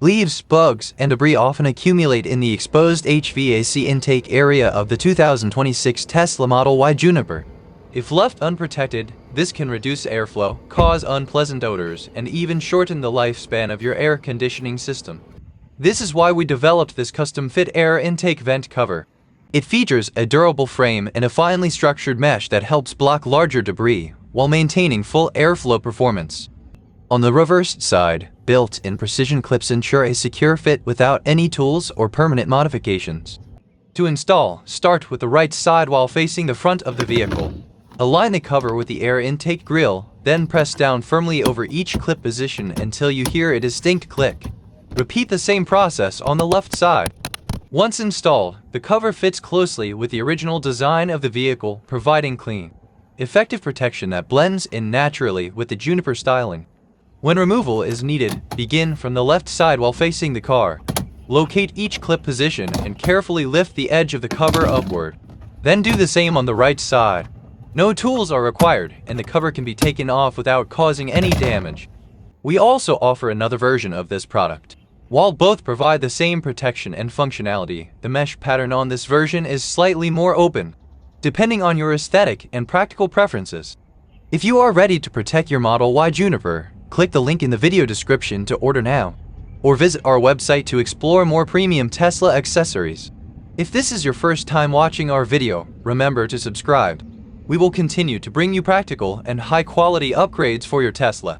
Leaves, bugs, and debris often accumulate in the exposed HVAC intake area of the 2026 Tesla Model Y Juniper. If left unprotected, this can reduce airflow, cause unpleasant odors, and even shorten the lifespan of your air conditioning system. This is why we developed this custom-fit air intake vent cover. It features a durable frame and a finely structured mesh that helps block larger debris while maintaining full airflow performance. On the reverse side, built-in precision clips ensure a secure fit without any tools or permanent modifications. To install, start with the right side while facing the front of the vehicle. Align the cover with the air intake grill, then press down firmly over each clip position until you hear a distinct click. Repeat the same process on the left side. Once installed, the cover fits closely with the original design of the vehicle, providing clean, effective protection that blends in naturally with the Juniper styling. When removal is needed, begin from the left side while facing the car. Locate each clip position and carefully lift the edge of the cover upward. Then do the same on the right side. No tools are required, and the cover can be taken off without causing any damage. We also offer another version of this product. While both provide the same protection and functionality, the mesh pattern on this version is slightly more open, depending on your aesthetic and practical preferences. If you are ready to protect your Model Y Juniper, click the link in the video description to order now, or visit our website to explore more premium Tesla accessories. If this is your first time watching our video, remember to subscribe. We will continue to bring you practical and high-quality upgrades for your Tesla.